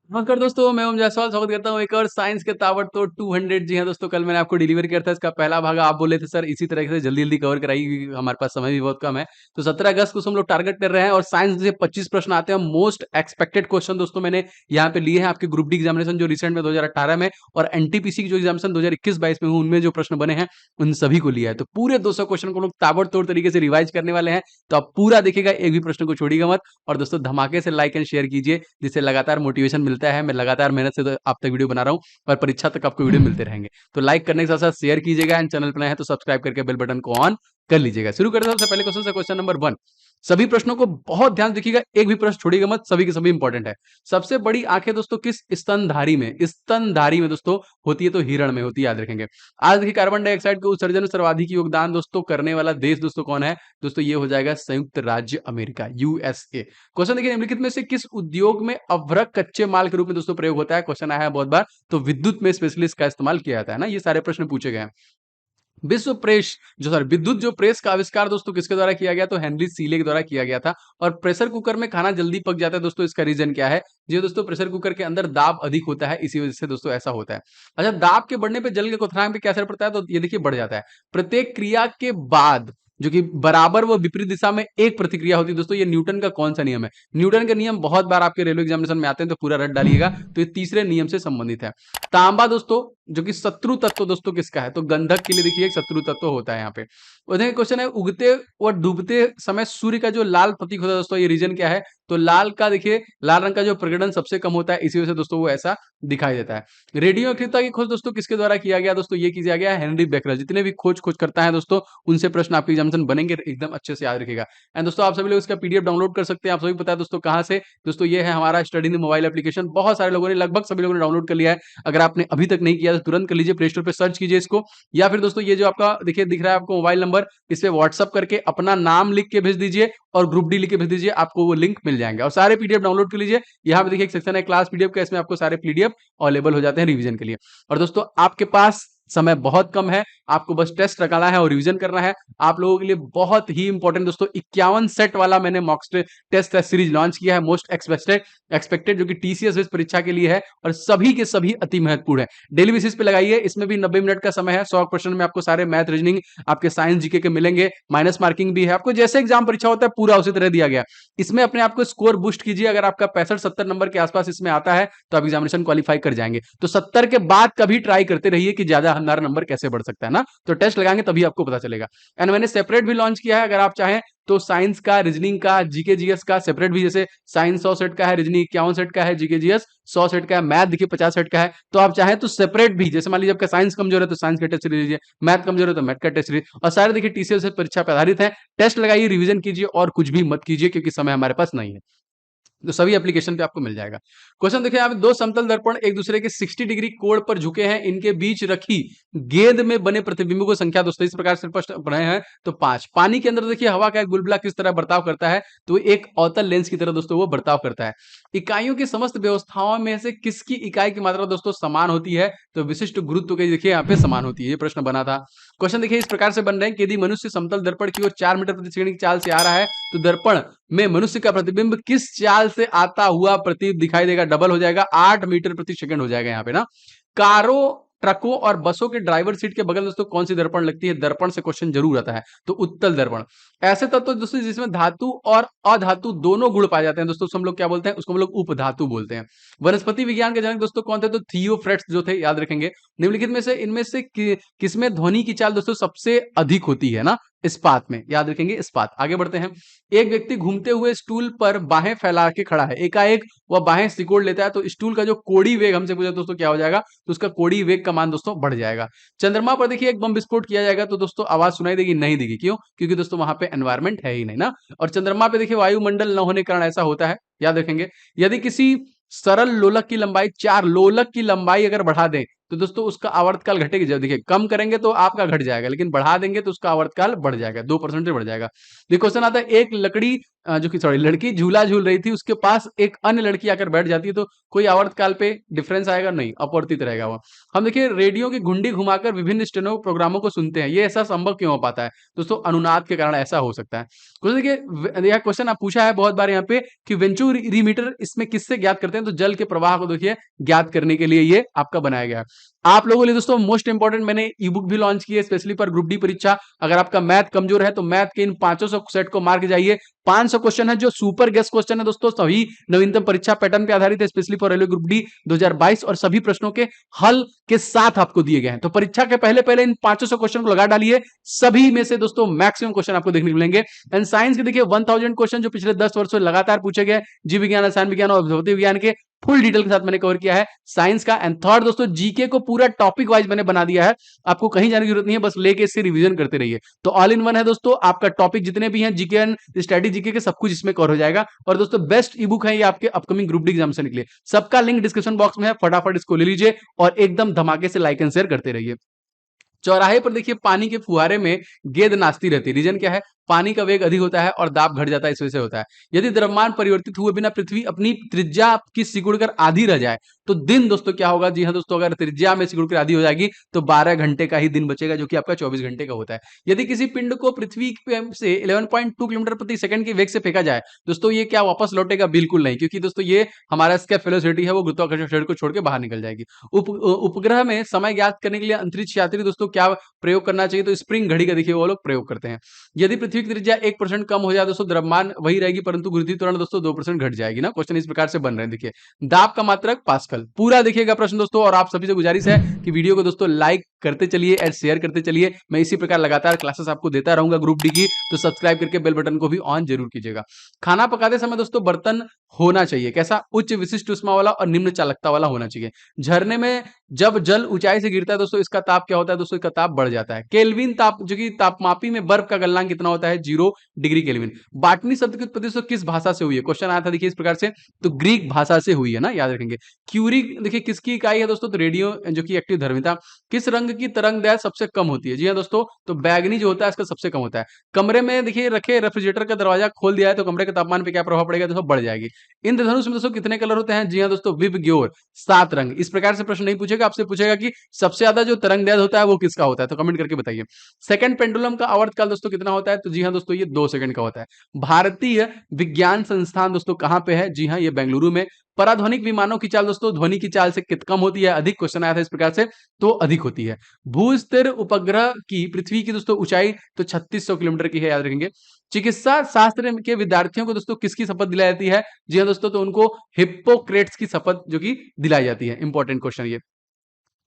नमस्कार दोस्तों, मैं ओम जायसवाल स्वागत करता हूँ एक और साइंस के ताबड़तोड़ 200। जी हाँ दोस्तों, कल मैंने आपको डिलीवर किया था इसका पहला भाग। आप बोले थे सर इसी तरह से जल्दी-जल्दी कवर कराइए क्योंकि हमारे पास समय भी बहुत कम है। तो 17 अगस्त को हम लोग टारगेट कर रहे हैं और साइंस से 25 प्रश्न आते हैं। मोस्ट एक्सपेक्टेड क्वेश्चन दोस्तों मैंने यहाँ पे लिए हैं आपके ग्रुप डी एग्जामिनेशन जो रिसेंट में 2018 में और एनटीपीसी की जो एग्जामिनेशन 2021-22 में हुई उनमें जो प्रश्न बने हैं उन सभी को लिया है। तो पूरे 200 क्वेश्चन को हम लोग ताबड़तोड़ तरीके से रिवाइज करने वाले हैं। तो आप पूरा देखिएगा, एक भी प्रश्न को छोड़िएगा मत। और दोस्तों धमाके से लाइक एंड शेयर कीजिए जिससे लगातार मोटिवेशन मिलता है। मैं लगातार मेहनत से तो आप तक वीडियो बना रहा हूँ और परीक्षा तक आपको वीडियो मिलते रहेंगे। तो लाइक करने के साथ साथ शेयर कीजिएगा एंड चैनल पर नए हैं तो सब्सक्राइब करके बेल बटन को ऑन कर लीजिएगा। शुरू करते हैं सबसे पहले क्वेश्चन से। क्वेश्चन नंबर 1, सभी प्रश्नों को बहुत ध्यान से देखिएगा, एक भी प्रश्न छोड़िएगा मत, सभी के सभी इंपॉर्टेंट है। सबसे बड़ी आंखें दोस्तों किस स्तनधारी में, स्तनधारी में दोस्तों होती है? तो हिरण में होती है, याद रखेंगे। आज देखिए कार्बन डाइऑक्साइड के उत्सर्जन में सर्वाधिक योगदान दोस्तों करने वाला देश दोस्तों कौन है? दोस्तों ये हो जाएगा संयुक्त राज्य अमेरिका, यूएसए। क्वेश्चन देखिए, निम्नलिखित में से किस उद्योग में अभ्रक कच्चे माल के रूप में दोस्तों प्रयोग होता है? क्वेश्चन आया है बहुत बार। तो विद्युत में स्पेशली इसका इस्तेमाल किया जाता है ना, ये सारे प्रश्न पूछे गए हैं। विश्व प्रेस जो सॉरी विद्युत जो प्रेस का आविष्कार दोस्तों किसके द्वारा किया गया? तो हेनरी सीले के द्वारा किया गया था। और प्रेशर कुकर में खाना जल्दी पक जाता है दोस्तों, इसका रीजन क्या है? जी दोस्तों, प्रेशर कुकर के अंदर दाब अधिक होता है, इसी वजह से दोस्तों ऐसा होता है। अच्छा, दाब के बढ़ने पे जल के क्वथनांक पे क्या असर पड़ता है? तो ये देखिए बढ़ जाता है। प्रत्येक क्रिया के बाद जो कि बराबर व विपरीत दिशा में एक प्रतिक्रिया होती है दोस्तों, ये न्यूटन का कौन सा नियम है? न्यूटन के नियम बहुत बार आपके रेलवे एग्जामिनेशन में आते हैं तो पूरा रट डालिएगा। तो ये तीसरे नियम से संबंधित है। तांबा दोस्तों जो कि शत्रु तत्व दोस्तों किसका है? तो गंधक के लिए देखिए एक शत्रु तत्व होता है यहाँ पे। उधर क्वेश्चन है, उगते और डूबते समय सूर्य का जो लाल प्रतीक होता है दोस्तों, ये रीजन क्या है? तो लाल का देखिए, लाल रंग का जो प्रकटन सबसे कम होता है, इसी वजह से दोस्तों वो ऐसा दिखाई देता है। रेडियो एक्टिवता की खोज दोस्तों किसके द्वारा किया गया? दोस्तों ये किया गया है हेनरी बेकरल। जितने भी खोज करता है दोस्तों उनसे प्रश्न आपके एग्जामिनेशन बनेंगे, एकदम अच्छे से याद रखिएगा। एंड दोस्तों आप सभी लोग इसका पीडीएफ डाउनलोड कर सकते हैं। आप सभी पता है दोस्तों कहाँ से? दोस्तों ये है हमारा स्टडी इन मोबाइल एप्लीकेशन। बहुत सारे लोगों ने, लगभग सभी लोगों ने डाउनलोड कर लिया है। अगर आपने अभी तक नहीं किया तो तुरंत कर लीजिए, प्ले स्टोर पे सर्च कीजिए इसको। या फिर दोस्तों ये जो आपका देखिए दिख रहा है आपको मोबाइल नंबर, इस पे व्हाट्सअप करके अपना नाम लिख के भेज दीजिए और ग्रुप डी लिख के भेज दीजिए, आपको वो लिंक मिल जाएंगे। और सारे पीडीएफ डाउनलोड कर लीजिए। यहाँ पे देखिए एक सेक्शन है क्लास पीडीएफ का, इसमें आपको सारे पीडीएफ अवेलेबल हो जाते हैं रिवीजन के लिए। और दोस्तों आपके पास समय बहुत कम है, आपको बस टेस्ट निकालना है और रिवीजन करना है। आप लोगों के लिए बहुत ही इंपॉर्टेंट दोस्तों 51 सेट वाला मैंने मॉक टेस्ट सीरीज लॉन्च किया है, मोस्ट एक्सपेक्टेड जो कि टीसीएस बेस्ड परीक्षा के लिए है और सभी के सभी अति महत्वपूर्ण है। डेली बेसिस पे लगाइए, इसमें भी 90 मिनट का समय है। 100 क्वेश्चन में आपको सारे मैथ, रीजनिंग, आपके साइंस, जीके के मिलेंगे। माइनस मार्किंग भी है, आपको जैसे एग्जाम परीक्षा होता है पूरा उसी तरह दिया गया। इसमें अपने आप को स्कोर बूस्ट कीजिए। अगर आपका 65-70 नंबर के आसपास इसमें आता है तो आप एग्जामिनेशन क्वालिफाई कर जाएंगे। तो 70 के बाद कभी ट्राई करते रहिए कि ज्यादा हमारा नंबर कैसे बढ़ सकता है ना। तो टेस्ट लगाएंगे तभी आपको पता चलेगा। एंड मैंने सेपरेट भी लॉन्च किया है, अगर आप चाहें तो साइंस का, रीजनिंग का, जीके जीएस का सेपरेट भी, जैसे साइंस 100 सेट का है, रीजनिंग 51 सेट का है, जीके जीएस 100 सेट का है, मैथ देखिए 50 सेट का है। तो आप चाहें तो सेपरेट भी, जैसे मान लीजिए आपका साइंस कमजोर है तो साइंस का टेस्ट लीजिए, मैथ कमजोर है तो मैथ का टेस्ट लीजिए। और सारे देखिए टीसीएस से परीक्षा पर आधारित है। टेस्ट लगाइए, रिवीजन कीजिए और कुछ भी मत कीजिए क्योंकि समय हमारे पास नहीं है। तो सभी एप्लीकेशन पे आपको मिल जाएगा। क्वेश्चन देखिए, यहाँ पे दो समतल दर्पण एक दूसरे के 60 डिग्री कोण पर झुके हैं, इनके बीच रखी गेंद में बने प्रतिबिंबों की संख्या दोस्तों इस प्रकार से प्रश्न पढ़े हैं। तो 5। पानी के अंदर देखिए हवा का एक बुलबुला किस तरह बर्ताव करता है? तो एक अवतल लेंस की तरह दोस्तों वो बर्ताव करता है। इकाइयों की समस्त व्यवस्थाओं में से किसकी इकाई की मात्रा दोस्तों समान होती है? तो विशिष्ट गुरुत्व की देखिए यहाँ पे समान होती है। ये प्रश्न बना था। क्वेश्चन देखिए इस प्रकार से बन रहे हैं कि यदि मनुष्य समतल दर्पण की ओर 4 मीटर प्रति सेकंड की चाल से आ रहा है तो दर्पण में मनुष्य का प्रतिबिंब किस चाल से आता हुआ प्रतीत दिखाई देगा? डबल हो जाएगा, 8 मीटर प्रति सेकंड हो जाएगा यहाँ पे ना। कारों, ट्रकों और बसों के ड्राइवर सीट के बगल दोस्तों कौन सी दर्पण लगती है? दर्पण से क्वेश्चन जरूर आता है, तो उत्तल दर्पण। ऐसे तत्व दोस्तों जिसमें धातु और अधातु दोनों गुण पाए जाते हैं दोस्तों, हम लोग क्या बोलते हैं? उसको हम लोग उपधातु बोलते हैं। वनस्पति विज्ञान के जनक दोस्तों कौन थे? तो थियोफ्रेट्स जो थे, याद रखेंगे। निम्नलिखित में से इनमें से किसमें ध्वनि की चाल दोस्तों सबसे अधिक होती है ना? इस्पात में, याद रखेंगे इस्पात। आगे बढ़ते हैं। एक व्यक्ति घूमते हुए स्टूल पर बाहें फैला के खड़ा है, एकाएक वह बाहें सिकोड़ लेता है तो स्टूल का जो कोड़ी वेग हमसे पूछा दोस्तों क्या हो जाएगा? तो उसका कोड़ी वेग का मान दोस्तों बढ़ जाएगा। चंद्रमा पर देखिए एक बम विस्फोट किया जाएगा तो दोस्तों आवाज सुनाई देगी? नहीं देगी। क्यों? क्योंकि दोस्तों वहां पे एनवायरमेंट है ही नहीं ना। और चंद्रमा पे देखिए वायुमंडल न होने के कारण ऐसा होता है, याद रखेंगे। यदि किसी सरल लोलक की लंबाई 4 लोलक की लंबाई अगर बढ़ा दें तो दोस्तों उसका आवर्तकाल घटेगी। जब देखिए कम करेंगे तो आपका घट जाएगा, लेकिन बढ़ा देंगे तो उसका आवर्तकाल बढ़ जाएगा, 2% से बढ़ जाएगा। देखिए क्वेश्चन आता है, एक लकड़ी जो कि सॉरी लड़की झूला झूल रही थी, उसके पास एक अन्य लड़की आकर बैठ जाती है, तो कोई आवर्तकाल पे डिफरेंस आएगा? नहीं, अपवर्तित रहेगा वो। हम देखिए रेडियो की घुंडी घुमाकर विभिन्न स्टेनो प्रोग्रामों को सुनते हैं, ये ऐसा संभव क्यों हो पाता है? दोस्तों अनुनाद के कारण ऐसा हो सकता है। क्वेश्चन देखिए, यह क्वेश्चन आप पूछा है बहुत बार यहाँ पे कि वेंचुरीमीटर इसमें किससे ज्ञात करते हैं? तो जल के प्रवाह को देखिए ज्ञात करने के लिए ये आपका बनाया गया है। आप लोगों के लिए दोस्तों मोस्ट इंपॉर्टेंट मैंने ई बुक भी लॉन्च की है स्पेशली फॉर ग्रुप डी परीक्षा। अगर आपका मैथ कमजोर है तो मैथ के इन 500 सेट को मार्क जाइए। 500 क्वेश्चन है जो सुपर गेस्ट क्वेश्चन है दोस्तों, सभी नवीनतम परीक्षा पैटर्न पे आधारित है, specially for railway group D 2022, और सभी प्रश्नों के हल के साथ आपको दिए गए हैं। तो परीक्षा के पहले पहले इन 500 क्वेश्चन को लगा डालिए, सभी में से दोस्तों मैक्सिमम क्वेश्चन आपको देखने को मिलेंगे। एंड साइंस के देखिए 1000 क्वेश्चन जो पिछले 10 वर्षों लगातार पूछे गए, जीव विज्ञान, रसायन विज्ञान और भौतिक विज्ञान के फुल डिटेल के साथ मैंने कवर किया है साइंस का। एंड थर्ड दोस्तों जीके को पूरा टॉपिक वाइज मैंने बना दिया है, आपको कहीं जाने की जरूरत नहीं है, बस लेके इससे रिवीजन करते रहिए। तो ऑल इन वन है दोस्तों, आपका टॉपिक जितने भी हैं जीके एंड स्टडी जीके के सब कुछ इसमें कवर हो जाएगा। और दोस्तों बेस्ट ई बुक है ये आपके अपकमिंग ग्रुप डी एग्जाम से निकले, सबका लिंक डिस्क्रिप्शन बॉक्स में है, फटाफट इसको ले लीजिए और एकदम धमाके से लाइक एंड शेयर करते रहिए। चौराहे पर देखिए पानी के फुहारे में गेंद नाचती रहती है, रीजन क्या है? पानी का वेग अधिक होता है और दाब घट जाता है, इस वजह से होता है। यदि द्रव्यमान परिवर्तित हुए बिना पृथ्वी अपनी त्रिज्या की सिकुड़कर आधी रह जाए तो दिन दोस्तों क्या होगा? जी हाँ दोस्तों, अगर त्रिज्या में सिकुड़कर आधी हो जाएगी तो 12 घंटे का ही दिन बचेगा, जो कि आपका 24 घंटे का होता है। यदि किसी पिंड को पृथ्वी से 11.2 किलोमीटर प्रति सेकंड के वेग से फेंका जाए दोस्तों, ये क्या वापस लौटेगा? बिल्कुल नहीं, क्योंकि दोस्तों ये हमारा इसका वेलोसिटी है वो गुरुत्वाकर्षण शरीर को छोड़ के बाहर निकल जाएगी। उपग्रह में समय ज्ञात करने के लिए अंतरिक्ष यात्री दोस्तों क्या प्रयोग करना चाहिए? तो स्प्रिंग घड़ी का देखिए वो लोग प्रयोग करते हैं। यदि पृथ्वी की त्रिज्या 1% कम हो जाए दोस्तों, द्रव्यमान वही रहेगी परंतु गुरुत्वीय त्वरण दोस्तों 2% घट जाएगी ना। क्वेश्चन इस प्रकार से बन रहे हैं। देखिए दाब का मात्रक पास्कल, पूरा देखिएगा प्रश्न दोस्तों, और आप सभी से गुजारिश है कि वीडियो को दोस्तों लाइक करते चलिए और शेयर करते चलिए। मैं इसी प्रकार लगातार क्लासेस आपको देता रहूंगा ग्रुप डी की, तो सब्सक्राइब करके बेल बटन को भी ऑन जरूर कीजिएगा। खाना पकाते समय दोस्तों बर्तन होना चाहिए कैसा? उच्च विशिष्ट उष्मा वाला और निम्न चालकता वाला होना चाहिए। झरने में जब जल ऊंचाई से गिरता है दोस्तों, इसका ताप क्या होता है दोस्तों? इसका ताप बढ़ जाता है। केल्विन ताप जो कि तापमापी में बर्फ का गलनांक कितना होता है? 0 डिग्री केल्विन। बॉटनी शब्द की उत्पत्ति दोस्तों किस भाषा से हुई है? क्वेश्चन आया था देखिए इस प्रकार से, तो ग्रीक भाषा से हुई है ना, याद रखेंगे। क्यूरी देखिए किसकी इकाई है दोस्तों? तो रेडियो जो कि एक्टिव धर्मिता। किस रंग की तरंग दैर्ध्य सबसे कम होती है? जी हाँ दोस्तों, तो बैगनी जो होता है इसका सबसे कम होता है। कमरे में देखिए रखे रेफ्रिजरेटर का दरवाजा खोल दिया है तो कमरे के तापमान पे क्या प्रभाव पड़ेगा? दोस्तों बढ़ जाएगी। इंद्रधनुष में दोस्तों कितने कलर होते हैं? जी हाँ दोस्तों, विबग्योर 7 रंग। इस प्रकार से प्रश्न नहीं पूछेगा, आपसे पूछेगा कि सबसे ज्यादा जो तरंग दैर्ध्य होता है वो किसका होता है? तो कमेंट करके बताइए। सेकंड पेंडुलम का आवर्तकाल दोस्तों कितना होता है? तो जी हाँ दोस्तों, ये 2 सेकंड का होता है। भारतीय विज्ञान संस्थान दोस्तों कहां पे है? जी हाँ, ये बेंगलुरु में। पराध्वनिक विमानों की चाल दोस्तों ध्वनि की चाल से कित कम होती है? अधिक। क्वेश्चन आया था इस प्रकार से, तो अधिक होती है। भूस्थिर उपग्रह की पृथ्वी की दोस्तों ऊंचाई तो 3600 किलोमीटर की है, याद रखेंगे। चिकित्सा शास्त्र के विद्यार्थियों को दोस्तों किसकी शपथ दिलाई जाती है? जी हाँ दोस्तों, तो उनको हिप्पोक्रेट्स की शपथ जो कि दिलाई जाती है। इंपॉर्टेंट क्वेश्चन ये।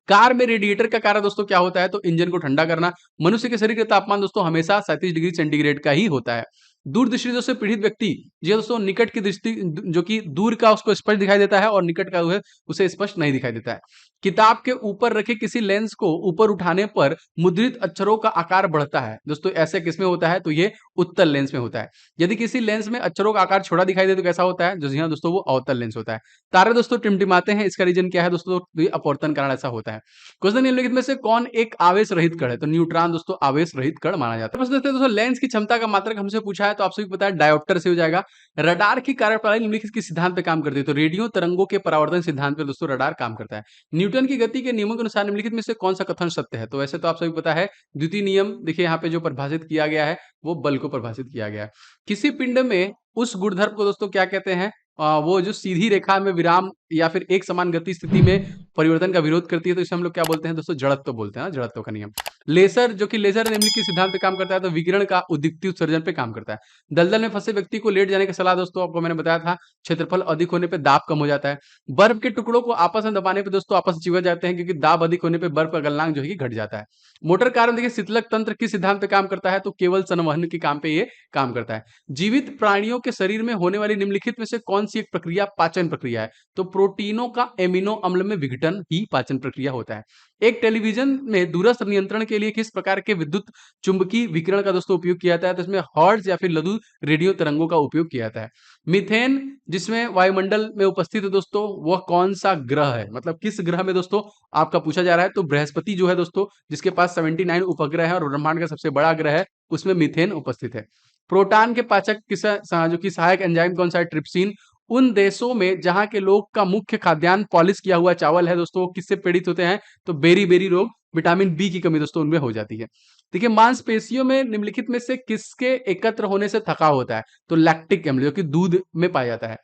कार में रेडिएटर का कार्य दोस्तों क्या होता है? तो इंजन को ठंडा करना। मनुष्य के शरीर का तापमान दोस्तों हमेशा 37 डिग्री सेंटीग्रेड का ही होता है। दूरदृष्टि से पीड़ित व्यक्ति, जी दोस्तों, निकट की दृष्टि जो कि दूर का उसको स्पष्ट दिखाई देता है और निकट का उसे स्पष्ट नहीं दिखाई देता है। किताब के ऊपर रखे किसी लेंस को ऊपर उठाने पर मुद्रित अक्षरों का आकार बढ़ता है दोस्तों, ऐसे किसमें होता है? तो ये उत्तल लेंस में होता है। यदि किसी लेंस में अक्षरों का आकार छोटा दिखाई दे तो कैसा होता है? जो जी हाँ दोस्तों, वो अवतल लेंस होता है। तारे दोस्तों टिमटिमाते हैं, इसका रीजन क्या है दोस्तों? तो ये अपवर्तन कारण ऐसा होता है। क्वेश्चन निम्नलिखित में से कौन एक आवेश रहित कण है? तो न्यूट्रॉन दोस्तों आवेश रहित कण माना जाता है। दोस्तों लेंस की क्षमता का मात्रक हमसे पूछा है तो आप सभी को पता है डायोप्टर से हो जाएगा। रडार की कार्यप्रणाली निम्नलिखित किस सिद्धांत पे काम करती है? तो रेडियो तरंगों के परावर्तन सिद्धांत पे दोस्तों रडार काम करता है। न्यूटन की गति के नियमों के अनुसार निम्नलिखित में से कौन सा कथन सत्य है? तो वैसे तो आप सभी को पता है द्वितीय नियम। देखिए यहाँ पे जो परिभाषित किया गया है वो बल को परिभाषित किया गया है। किसी पिंड में उस गुणधर्म को दोस्तों क्या कहते हैं? वो जो सीधी रेखा में विराम या फिर एक समान गति स्थिति में परिवर्तन का विरोध करती है तो इसे हम लोग क्या बोलते हैं दोस्तों? जड़त्व बोलते हैं ना, जड़त्व का नियम। लेजर जो कि लेजर निम्नलिखित सिद्धांत पे काम करता है तो विकिरण का उद्दीप्ति उत्सर्जन पे काम करता है। दलदल में फंसे व्यक्ति को लेट जाने की सलाह दोस्तों आपको मैंने बताया था, क्षेत्रफल अधिक होने पे दाब कम हो जाता है। बर्फ के टुकड़ों को आपस में दबाने पे दोस्तों आपस में चिपक जाते हैं क्योंकि दाब अधिक होने पे बर्फ का गलनांक जो है कि घट जाता है। मोटर कार में देखिए शीतलक तंत्र किस सिद्धांत पे काम करता है? तो केवल संवहन के काम पे ये काम करता है। जीवित प्राणियों के शरीर में होने वाली निम्नलिखित में से कौन सी एक प्रक्रिया पाचन प्रक्रिया है? तो प्रोटीनों का एमिनो अम्ल में विघटन ही पाचन प्रक्रिया होता है। एक टेलीविजन में दूरस्थ नियंत्रण के लिए किस प्रकार के विद्युत चुंबकीय विकिरण का दोस्तों उपयोग किया जाता है? तो इसमें हर्ट्ज या फिर लघु रेडियो तरंगों का उपयोग किया जाता है। मीथेन जिसमें वायुमंडल में उपस्थित है दोस्तों, वह कौन सा ग्रह है? मतलब किस ग्रह में दोस्तों आपका पूछा जा रहा है। तो बृहस्पति जो है दोस्तों, जिसके पास 79 उपग्रह है और ब्रह्मांड का सबसे बड़ा ग्रह है, उसमें मीथेन उपस्थित है। प्रोटॉन के पाचक जो कि सहायक एंजाइम कौन सा है? ट्रिप्सिन। उन देशों में जहां के लोग का मुख्य खाद्यान्न पॉलिश किया हुआ चावल है दोस्तों, वो किससे पीड़ित होते हैं? तो बेरी बेरी रोग, विटामिन बी की कमी दोस्तों उनमें हो जाती है। देखिए, मांसपेशियों में निम्नलिखित में से किसके एकत्र होने से थकाव होता है? तो लैक्टिक एसिड जो कि दूध में पाया जाता है।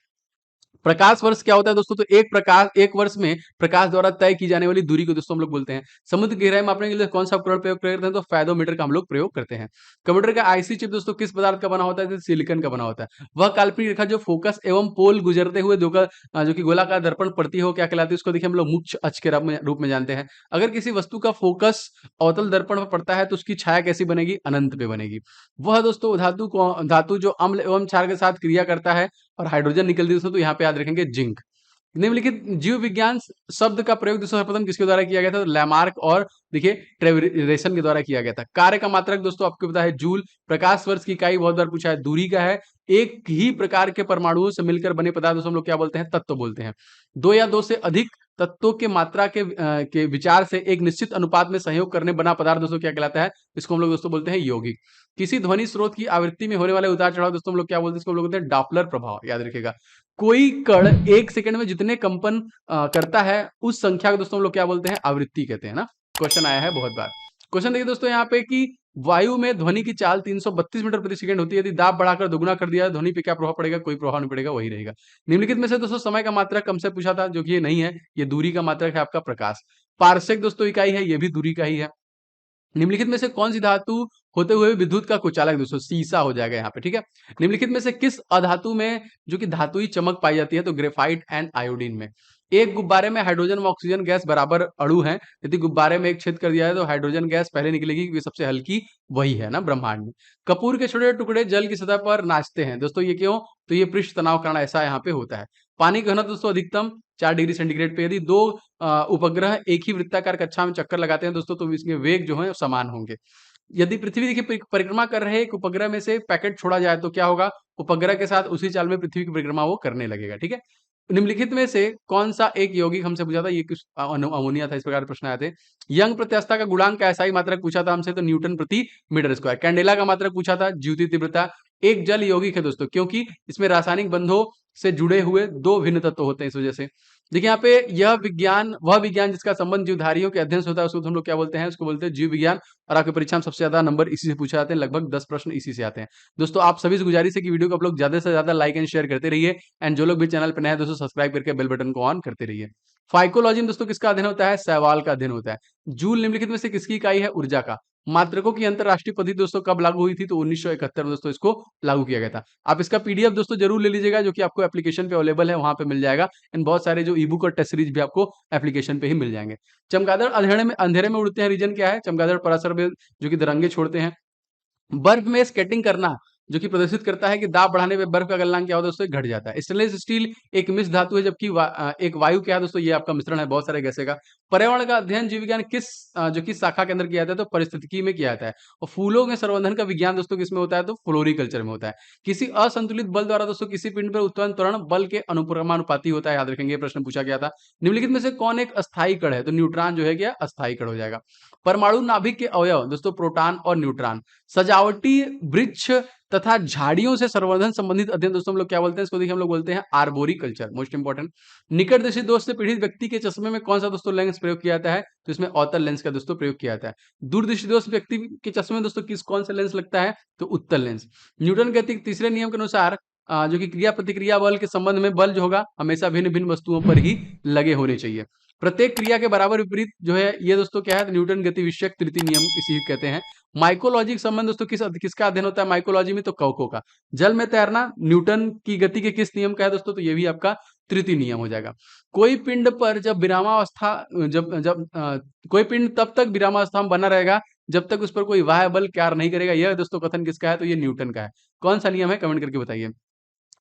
प्रकाश वर्ष क्या होता है दोस्तों? तो एक वर्ष में प्रकाश द्वारा तय की जाने वाली दूरी को दोस्तों हम लोग बोलते हैं। समुद्र की गहराई मापने के लिए कौन सा उपकरण प्रयोग करते हैं? तो फेदोमीटर का हम लोग प्रयोग करते हैं। कंप्यूटर का आईसी चिप दोस्तों किस पदार्थ का बना होता है? तो सिलिकॉन का बना होता है। वह काल्पनिक रेखा जो फोकस एवं पोल गुजरते हुए जो कि गोलाकार दर्पण पड़ती है, वो क्या कहलाती है? उसको देखिए हम लोग मुख्य अक्ष के रूप में जानते हैं। अगर किसी वस्तु का फोकस अवतल दर्पण पर पड़ता है तो उसकी छाया कैसी बनेगी? अनंत पे बनेगी। वह दोस्तों धातु जो अम्ल एवं क्षार के साथ क्रिया करता है और हाइड्रोजन निकलती है दोस्तों, तो यहाँ पे याद रखेंगे जिंक। निम्नलिखित जीव विज्ञान शब्द का प्रयोग दोस्तों सर्वप्रथम किसके द्वारा किया गया था? तो लैमार्क और देखिए ट्रेविरेशन के द्वारा किया गया था। कार्य का मात्रक दोस्तों आपको पता है जूल। प्रकाश वर्ष की इकाई बहुत बार पूछा है, दूरी का है। एक ही प्रकार के परमाणुओं से मिलकर बने पदार्थ दोस्तों हम लोग क्या बोलते हैं? तत्व बोलते हैं। दो या दो से अधिक तत्वों के मात्रा के विचार से एक निश्चित अनुपात में सहयोग करने बना पदार्थ दोस्तों क्या कहलाता है? इसको हम लोग दोस्तों बोलते हैं यौगिक। किसी ध्वनि स्रोत की आवृत्ति में होने वाले उतार चढ़ाव दोस्तों हम लोग क्या बोलते हैं? इसको हम लोग बोलते हैं डॉपलर प्रभाव, याद रखिएगा। कोई कण एक सेकंड में जितने कंपन करता है, उस संख्या को दोस्तों हम लोग क्या बोलते हैं? आवृत्ति कहते हैं ना। क्वेश्चन आया है बहुत बार। क्वेश्चन देखिए दोस्तों यहाँ पे कि वायु में ध्वनि की चाल 332 मीटर प्रति सेकंड होती है। यदि दाब बढ़ाकर दोगुना कर दिया, ध्वनि पे क्या प्रभाव पड़ेगा? कोई प्रभाव नहीं पड़ेगा, वही रहेगा। निम्नलिखित में से दोस्तों समय का मात्रक कम से पूछा था, जो कि ये नहीं है, ये दूरी का मात्रक है आपका प्रकाश। पारसेक दोस्तों इकाई है, ये भी दूरी का ही है। निम्नलिखित में से कौन सी धातु होते हुए विद्युत का कुचालक? दोस्तों सीसा हो जाएगा यहाँ पे, ठीक है। निम्नलिखित में से किस अधातु में जो कि धातुई चमक पाई जाती है? तो ग्रेफाइट एंड आयोडीन में। एक गुब्बारे में हाइड्रोजन व ऑक्सीजन गैस बराबर अणु हैं। यदि गुब्बारे में एक छेद कर दिया है तो हाइड्रोजन गैस पहले निकलेगी, क्योंकि सबसे हल्की वही है ना ब्रह्मांड में। कपूर के छोटे टुकड़े जल की सतह पर नाचते हैं दोस्तों, ये क्यों? तो ये पृष्ठ तनाव कारण ऐसा यहाँ पे होता है। पानी का घनत्व दोस्तों अधिकतम 4 डिग्री सेंटीग्रेड पे। यदि दो उपग्रह एक ही वृत्ताकार कक्षा में चक्कर लगाते हैं दोस्तों, तो इसके वेग जो है समान होंगे। यदि पृथ्वी देखिए परिक्रमा कर रहे एक उपग्रह में से पैकेट छोड़ा जाए तो क्या होगा? उपग्रह के साथ उसी चाल में पृथ्वी की परिक्रमा वो करने लगेगा, ठीक है। निम्नलिखित में से कौन सा एक यौगिक हमसे पूछा था? ये कुछ अमोनिया था, इस प्रकार के प्रश्न आए थे। यंग प्रत्यास्थता का गुणांक का एसआई मात्रक पूछा था हमसे, तो न्यूटन प्रति मीटर स्क्वायर। कैंडेला का मात्रक पूछा था, ज्योति तीव्रता। एक जल यौगिक है दोस्तों, क्योंकि इसमें रासायनिक बंधों से जुड़े हुए दो भिन्न तत्व होते हैं, इस वजह से। देखिए यहाँ पे यह विज्ञान, वह विज्ञान जिसका संबंध जीवधारियों के अध्ययन से होता है, उसको हम लोग क्या बोलते हैं? उसको बोलते हैं जीव विज्ञान। और आपकी परीक्षा में सबसे ज्यादा नंबर इसी से पूछे जाते हैं, लगभग 10 प्रश्न इसी से आते हैं। दोस्तों आप सभी से गुजारिश है कि वीडियो को आप लोग ज्यादा से ज्यादा लाइक एंड शेयर करते रहिए। एंड जो लोग भी चैनल पर नए हैं दोस्तों, सब्सक्राइब करके बेल बटन को ऑन करते रहिए। फाइकोलॉजी में दोस्तों किसका अध्ययन होता है? सवाल का अध्ययन होता है। जूल निम्नलिखित में से किसकी इकाई है? ऊर्जा का। मात्रकों की अंतरराष्ट्रीय पद्धति दोस्तों कब लागू हुई थी? तो 1971 में दोस्तों इसको लागू किया गया था। आप इसका पीडीएफ दोस्तों जरूर ले लीजिएगा, जो कि आपको एप्लीकेशन पे अवेलेबल है, वहां पे मिल जाएगा। एंड बहुत सारे जो ई बुक और टेस्ट सीरीज भी आपको एप्लीकेशन पे ही मिल जाएंगे। चमगादड़ अंधेरे में उड़ते हैं, रीजन क्या है? चमगादड़ पराशर में जो कि तिरंगे छोड़ते हैं। बर्फ में स्केटिंग करना जो कि प्रदर्शित करता है कि दाब बढ़ाने पे बर्फ का गलनांक क्या होता है? दोस्तों घट जाता है। स्टेनलेस स्टील एक मिश्र धातु है, जबकि एक वायु क्या है दोस्तों? ये आपका मिश्रण है बहुत सारे गैसें का। पर्यावरण का अध्ययन जीव विज्ञान किस जो कि शाखा के अंदर किया जाता है? तो परिस्थितिकी में किया जाता है। और फूलों के संवर्धन का विज्ञान दोस्तों किसमें होता है? तो फ्लोरिकल्चर में होता है। किसी असंतुलित बल द्वारा दोस्तों किसी पिंड पर उत्पन्न त्वरण बल के अनुपाती होता है, याद रखेंगे, ये प्रश्न पूछा गया था। निम्नलिखित में से कौन एक अस्थायी कण है? तो न्यूट्रॉन जो है क्या? अस्थायी कण हो जाएगा। परमाणु नाभिक के अवयव दोस्तों प्रोटॉन और न्यूट्रॉन। सजावटी वृक्ष तथा झाड़ियों से संवर्धन संबंधित अध्ययन दोस्तों हम लोग क्या बोलते हैं? इसको देखिए हम लोग बोलते हैं आर्बोरिकल्चर, मोस्ट इंपॉर्टेंट। निकट दृष्टि दोष से पीड़ित व्यक्ति के चश्मे में कौन सा दोस्तों लेंस प्रयोग किया जाता है? तो इसमें अवतल लेंस का दोस्तों प्रयोग किया जाता है। दूरदृष्टि दोष व्यक्ति के चश्मे में दोस्तों कौन सा लेंस लगता है? तो उत्तल लेंस। न्यूटन के तीसरे नियम के अनुसार जो कि क्रिया प्रतिक्रिया बल के संबंध में बल जो होगा हमेशा भिन्न भिन्न वस्तुओं पर ही लगे होने चाहिए। प्रत्येक क्रिया के बराबर विपरीत जो है ये दोस्तों क्या है? तो न्यूटन गति विषयक तृतीय नियम इसी को कहते हैं। माइकोलॉजी का संबंध दोस्तों किसका अध्ययन होता है माइकोलॉजी में? तो कवकों का। जल में तैरना न्यूटन की गति के किस नियम का है दोस्तों? तो ये भी आपका तृतीय नियम हो जाएगा। कोई पिंड पर जब विरामावस्था जब जब कोई पिंड तब तक विरामावस्था में बना रहेगा जब तक उस पर कोई बाह्य बल कार्य नहीं करेगा। यह दोस्तों कथन किसका है? तो ये न्यूटन का है। कौन सा नियम है? कमेंट करके बताइए।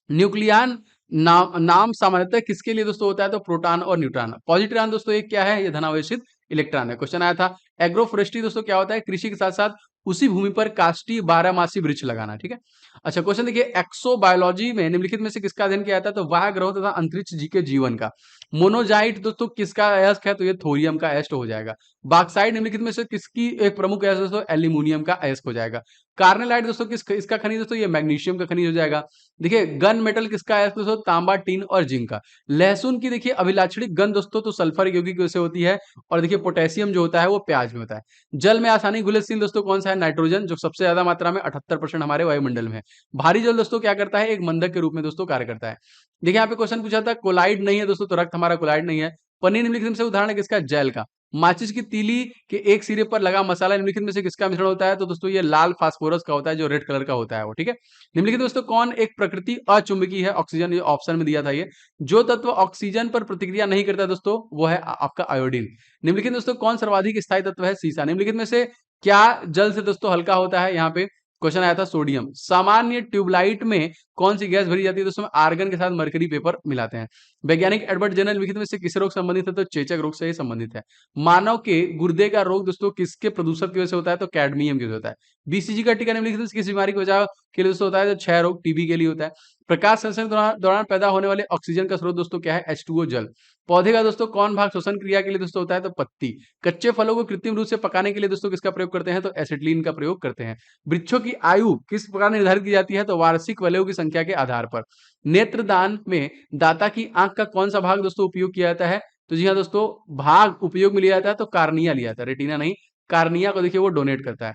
न्यूक्लियन नाम सामान्यतः किसके लिए दोस्तों होता है? तो प्रोटॉन और न्यूट्रॉन। पॉजिट्रॉन दोस्तों एक क्या है? ये धनावेशित इलेक्ट्रॉन है। क्वेश्चन आया था एग्रोफोरेस्ट्री दोस्तों क्या होता है, कृषि के साथ साथ उसी भूमि पर काष्ठी बारहमासी वृक्ष लगाना, ठीक है। अच्छा क्वेश्चन देखिए, एक्सोबायोलॉजी में निम्नलिखित में से किसका अध्ययन किया जाता है, तो वाह ग्रहों तथा अंतरिक्ष जी के जीवन का। मोनोजाइट दोस्तों किसका अयस्क है, तो ये थोरियम का अयस्क हो जाएगा। बॉक्साइट निम्नलिखित में से किसकी एक प्रमुख अयस्क दोस्तों, एल्यूमिनियम का अयस्क हो जाएगा। कार्नेलाइट दोस्तों इसका खनिज दोस्तों, ये मैग्नीशियम का खनिज हो जाएगा। देखिए गन मेटल किसका अयस्क दोस्तों, तांबा, टीन और जिंक का। लहसुन की देखिए अभिलाक्षणिक गंध दोस्तों तो सल्फर यौगिक से होती है, और देखिए पोटेशियम जो होता है वो प्याज में होता है। जल में आसानी घुलनशील दोस्तों कौन सा है, नाइट्रोजन, जो सबसे ज्यादा मात्रा में 78% हमारे वायुमंडल में है। भारी जल दोस्तों क्या करता है, एक मंदक के रूप में दोस्तों कार्य करता है। देखिए यहाँ पे क्वेश्चन पूछा था कोलाइड नहीं है दोस्तों, तो रक्त हमारा कोलाइड नहीं है। पनीर निम्नलिखित में से उदाहरण है किसका, जेल का। माचिस की तीली के एक सिरे पर लगा मसाला निम्नलिखित में से किसका मिश्रण होता है, तो दोस्तों ये लाल फास्फोरस का होता है, जो रेड कलर का होता है वो, ठीक है। निम्नलिखित दोस्तों कौन एक प्रकृति अचुंबकीय है, ऑक्सीजन, ये ऑप्शन में दिया था ये। जो तत्व ऑक्सीजन पर प्रतिक्रिया नहीं करता दोस्तों वो है आपका आयोडीन। निम्नलिखित दोस्तों कौन सर्वाधिक स्थायी तत्व है, सीसा। निम्नलिखित में से क्या जल से दोस्तों हल्का होता है, यहाँ पे क्वेश्चन आया था सोडियम। सामान्य ट्यूबलाइट में कौन सी गैस भरी जाती है दोस्तों, आर्गन के साथ मरकरी पेपर मिलाते हैं। वैज्ञानिक एडवर्ड जनरल निम्नलिखित में से किस रोग संबंधित है, तो चेचक रोग से ही संबंधित है। मानव के गुर्दे का रोग दोस्तों किसके प्रदूषण की वजह से होता है, तो कैडमियम की वजह से होता है। बीसीजी का टीका निम्नलिखित में से किस बीमारी की वजह के लिए दोस्तों होता है, तो क्षय रोग, टीबी के लिए होता है। प्रकाश संश्लेषण के दौरान पैदा होने वाले ऑक्सीजन का स्रोत दोस्तों क्या है, H2O जल। पौधे का दोस्तों कौन भाग श्वसन क्रिया के लिए दोस्तों होता है, तो पत्ती। कच्चे फलों को कृत्रिम रूप से पकाने के लिए दोस्तों किसका प्रयोग करते हैं, तो एसिटिलीन का प्रयोग करते हैं। वृक्षों की आयु किस प्रकार निर्धारित की जाती है, तो वार्षिक वलयों की संख्या के आधार पर। नेत्रदान में दाता की आंख का कौन सा भाग दोस्तों उपयोग किया जाता है, तो जी हाँ दोस्तों भाग उपयोग में लिया जाता है, तो कार्निया लिया जाता है, रेटिना नहीं। कार्निया को देखिए वो डोनेट करता है।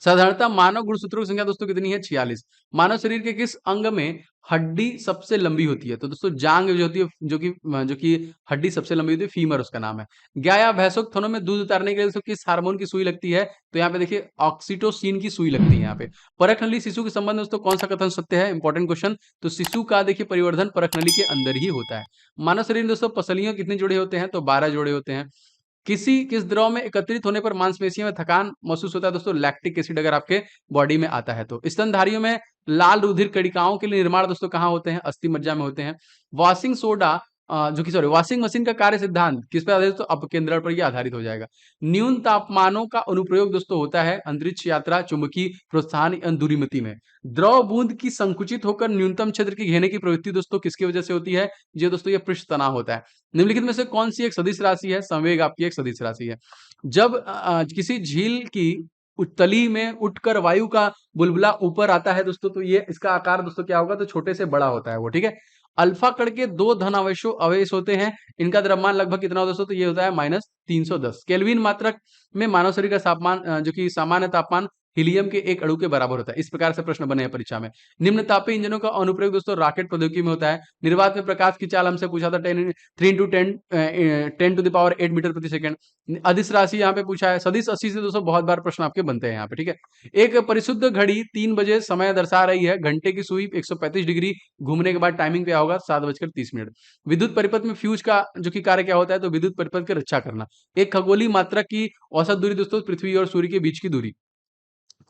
साधारणतः मानव गुणसूत्रों की संख्या दोस्तों कितनी है, 46। मानव शरीर के किस अंग में हड्डी सबसे लंबी होती है, तो दोस्तों जांग जो होती है, जो कि हड्डी सबसे लंबी होती है, फीमर उसका नाम है। गाय या भैंसों के थनों में दूध उतारने के लिए दोस्तों किस हार्मोन की सुई लगती है, तो यहाँ पे देखिए ऑक्सीटोसिन की सुई लगती है यहाँ पे। परखनली शिशु के संबंध में दोस्तों कौन सा कथन सत्य है, इंपॉर्टेंट क्वेश्चन। तो शिशु का देखिए परिवर्धन परखनली के अंदर ही होता है। मानव शरीर में दोस्तों पसलियों कितने जोड़े होते हैं, तो 12 जोड़े होते हैं। किस द्रव में एकत्रित होने पर मांसपेशियों में थकान महसूस होता है दोस्तों, लैक्टिक एसिड अगर आपके बॉडी में आता है तो। स्तनधारियों में लाल रुधिर कणिकाओं के लिए निर्माण दोस्तों कहाँ होते हैं, अस्थि मज्जा में होते हैं। वॉशिंग सोडा वॉशिंग मशीन का कार्य सिद्धांत किस पर आधारित, तो अपकेंद्रण पर ये आधारित हो जाएगा। न्यून तापमानों का अनुप्रयोग दोस्तों होता है अंतरिक्ष यात्रा, चुंबकीय प्रोत्साहन, दूरीमति में। द्रव बूंद की संकुचित होकर न्यूनतम क्षेत्र की घेरने की प्रवृत्ति दोस्तों किसकी वजह से होती है, ये दोस्तों ये पृष्ठ तनाव होता है। निम्नलिखित में से कौन सी एक सदिश राशि है, संवेग आपकी एक सदिश राशि है। जब किसी झील की तली में उठकर वायु का बुलबुला ऊपर आता है दोस्तों, तो ये इसका आकार दोस्तों क्या होगा, तो छोटे से बड़ा होता है वो, ठीक है। अल्फा कण के दो धन अवयश होते हैं, इनका द्रव्यमान लगभग कितना होता है दोस्तों, तो ये होता है -310 केल्विन मात्रक में। मानव शरीर का तापमान जो कि सामान्य तापमान हीलियम के एक अणु के बराबर होता है। इस प्रकार से प्रश्न बने हैं परीक्षा में। निम्न तापीय इंजनों का अनुप्रयोग दोस्तों रॉकेट प्रौद्योगिकी में होता है। निर्वात में प्रकाश की चाल हमसे पूछा था 3 × 10 मीटर प्रति सेकंड। अदिश राशि यहाँ पे पूछा है। सदिश 80 से दोस्तों बहुत बार प्रश्न आपके बनते हैं यहाँ पे, ठीक है। एक परिशुद्ध घड़ी 3 बजे समय दर्शा रही है, घंटे की सुई 135 डिग्री घूमने के बाद टाइमिंग क्या होगा, 7:30। विद्युत परिपथ में फ्यूज का जो कि कार्य क्या होता है, तो विद्युत परिपथ की रक्षा करना। एक खगोलीय मात्रक की औसत दूरी दोस्तों पृथ्वी और सूर्य के बीच की दूरी।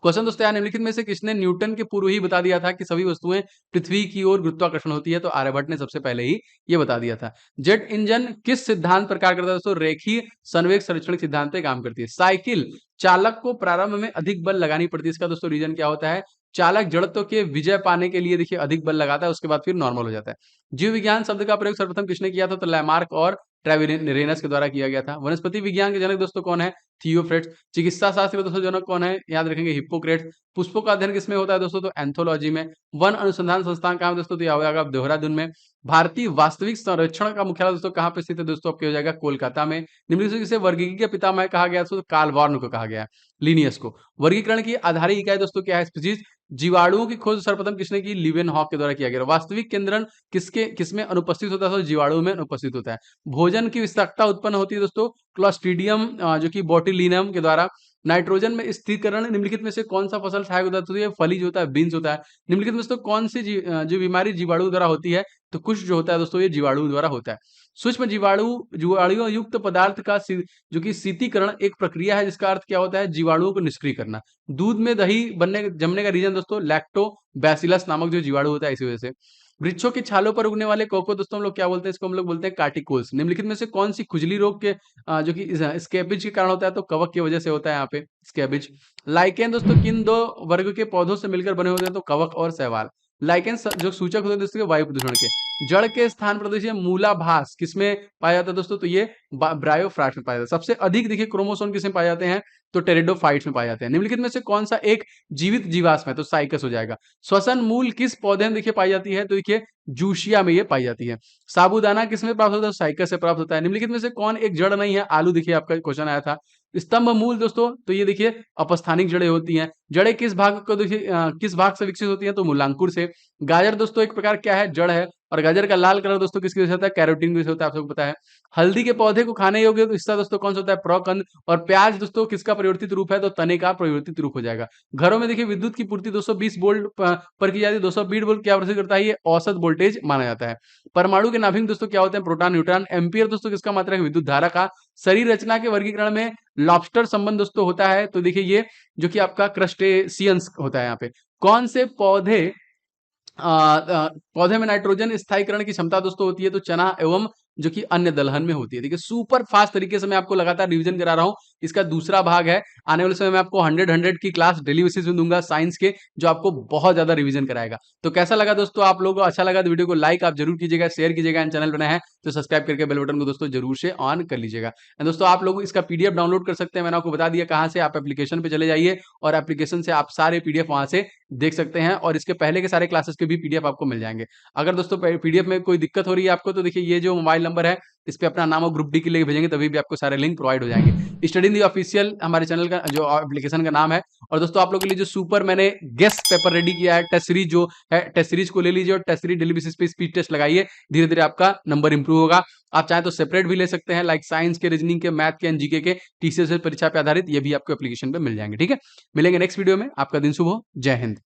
क्वेश्चन दोस्तों यहाँ निम्नलिखित में से किसने न्यूटन के पूर्व ही बता दिया था कि सभी वस्तुएं पृथ्वी की ओर गुरुत्वाकर्षण होती है, तो आर्यभट्ट ने सबसे पहले ही ये बता दिया था। जेट इंजन किस सिद्धांत पर कार्य करता है दोस्तों, रेखीय संवेग संरक्षण सिद्धांत पे काम करती है। साइकिल चालक को प्रारंभ में अधिक बल लगानी पड़ती है, इसका दोस्तों रीजन क्या होता है, चालक जड़त्व के विजय पाने के लिए देखिए अधिक बल लगाता है, उसके बाद फिर नॉर्मल हो जाता है। जीव विज्ञान शब्द का प्रयोग सर्वप्रथम किसने किया था, तो लैमार्क और ट्रेविरेनस के द्वारा किया गया था। वनस्पति विज्ञान के जनक दोस्तों कौन है, थियोफ्रेट्स। चिकित्सा शास्त्र के दोस्तों जनक कौन है, याद रखेंगे हिप्पोक्रेट्स। पुष्पों का अध्ययन किसमें होता है दोस्तों, तो एंथोलॉजी में। वन अनुसंधान संस्थान कहाँ है दोस्तों, तो यह हो जाएगा देहरादून में। भारतीय वास्तविक संरक्षण का मुख्यालय दोस्तों कहाँ पे स्थित है दोस्तों, आपके हो जाएगा कोलकाता में। निम्नलिखित से वर्गीकरण के पितामह कहा गया दोस्तों, कार्ल वॉर्न को कहा गया है, लिनियस को। वर्गीकरण की आधारिक इकाई दोस्तों क्या है, स्पीशीज। जीवाणुओं की खोज सर्वप्रथम किसने की, लीवेनहॉक के द्वारा किया गया। वास्तविक केंद्रण किसमें अनुपस्थित होता है, तो जीवाणु में अनुपस्थित होता है। भोजन की विषाक्तता उत्पन्न होती है दोस्तों क्लोस्ट्रीडियम जो कि बोट्यूलिनम के द्वारा। नाइट्रोजन में स्थिरीकरण निम्नलिखित में से कौन सा फसल सहायक होता है, तो ये फली जो होता है, बीन्स होता है। निम्नलिखित में दोस्तों कौन सी जो बीमारी जीवाणु द्वारा होती है, तो कुछ जो होता है दोस्तों ये जीवाणु द्वारा होता है। सूक्ष्म जीवाणुओं युक्त पदार्थ का जो कि शीतीकरण एक प्रक्रिया है, जिसका अर्थ क्या होता है, जीवाणुओं को निष्क्रिय करना। दूध में दही जमने का रीजन दोस्तों लैक्टोबैसिलस नामक जो जीवाणु होता है, इसी वजह से। वृक्षों की छालों पर उगने वाले कवक को दोस्तों हम लोग क्या बोलते हैं? इसको हम लोग बोलते हैं कार्टिकोल्स। निम्नलिखित में से कौन सी खुजली रोग के जो कि स्कैबिज के कारण होता है, तो कवक की वजह से होता है यहाँ पे स्कैबिज। लाइकेन दोस्तों किन दो वर्ग के पौधों से मिलकर बने होते हैं? तो कवक और शैवाल। लाइकेन जो सूचक होते हैं दोस्तों के वायु प्रदूषण के। जड़ के स्थान पर देखिए मूलाभास किसमें पाया जाता है दोस्तों? तो ये ब्रायोफ्रास्ट में पाया जाता है। सबसे अधिक देखिए क्रोमोसोम किसमें पाए जाते हैं? तो टेरिडोफाइट्स में पाए जाते हैं। निम्नलिखित में से कौन सा एक जीवित जीवाश्म है? तो साइकस हो जाएगा। श्वसन मूल किस पौधे में देखिए पाई जाती है? तो देखिए जूशिया में ये पाई जाती है। साबूदाना किसमें प्राप्त होता है? साइकस से प्राप्त होता है। निम्नलिखित में से कौन एक जड़ नहीं है? आलू देखिए आपका क्वेश्चन आया था। स्तंभ मूल दोस्तों तो ये देखिए अपस्थानिक जड़ें होती हैं। जड़ें किस भाग को देखिए किस भाग से विकसित होती हैं? तो मूलांकुर से। गाजर दोस्तों एक प्रकार क्या है? जड़ है। और गाजर का लाल कलर दोस्तों किसकी वजह से होता है? कैरोटीन की वजह से होता है, आप सबको पता है। हल्दी के पौधे को खाने योग्य तो हिस्सा दोस्तों कौन सा होता है? प्रकंद। और प्याज दोस्तों किसका परिवर्तित रूप है? तो तने का परिवर्तित रूप हो जाएगा। घरों में देखिए विद्युत की पूर्ति 220 वोल्ट पर की जाती है। 220 वोल्ट क्या प्रदर्शित करता है? ये औसत वोल्टेज माना जाता है। परमाणु के नाभिक दोस्तों क्या होते हैं? Proton neutron. एम्पियर दोस्तों किसका मात्रक है? विद्युत धारा का। शरीर रचना के वर्गीकरण में लॉबस्टर संबंध दोस्तों होता है, तो देखिए ये जो कि आपका क्रस्टेशियंस होता है यहाँ पे। कौन से पौधे में नाइट्रोजन स्थायीकरण की क्षमता दोस्तों होती है? तो चना एवं जो कि अन्य दलहन में होती है। देखिए सुपर फास्ट तरीके से मैं आपको लगातार रिवीजन करा रहा हूँ। इसका दूसरा भाग है, आने वाले समय में आपको 100 की क्लास डेली बेसिस में दूंगा साइंस के, जो आपको बहुत ज्यादा रिवीजन कराएगा। तो कैसा लगा दोस्तों? आप लोगों को अच्छा लगा तो वीडियो को लाइक आप जरूर कीजिएगा, शेयर कीजिएगा। चैनल बनाए हैं तो सब्सक्राइब करके बेल बटन को दोस्तों जरूर से ऑन कर लीजिएगा। दोस्तों आप लोग इसका पीडीएफ डाउनलोड कर सकते हैं, मैंने आपको बता दिया कहाँ से। आप एप्लीकेशन पे चले जाइए और एप्लीकेशन से आप सारे पीडीएफ वहां से देख सकते हैं, और इसके पहले के सारे क्लासेस के भी पीडीएफ आपको मिल जाएंगे। अगर दोस्तों पीडीएफ में कोई दिक्कत हो रही है आपको, तो देखिए ये जो मोबाइल नंबर है इस पे अपना नाम और ग्रुप डी के लिए भेजेंगे, तभी भी आपको सारे लिंक प्रोवाइड हो जाएंगे। स्टडी इन दी ऑफिशियल हमारे चैनल का जो एप्लीकेशन का नाम है। और दोस्तों आप लोगों के लिए जो सुपर मैंने गेस्ट पेपर रेडी किया है, टेस्ट सीरीज जो है, टेस्ट सीरीज को ले लीजिए और टेस्ट सीरीज डेली बेसिस पे स्पीड टेस्ट लगाइए। धीरे धीरे आपका नंबर इंप्रूव होगा। आप चाहें तो सेपरेट भी ले सकते हैं, लाइक साइंस के, रीजनिंग के, मैथ के, एनजीके के, टीसीएस परीक्षा पे आधारित, ये भी आपको एप्लीकेशन पे मिल जाएंगे। ठीक है, मिलेंगे नेक्स्ट वीडियो में। आपका दिन शुभ हो। जय हिंद।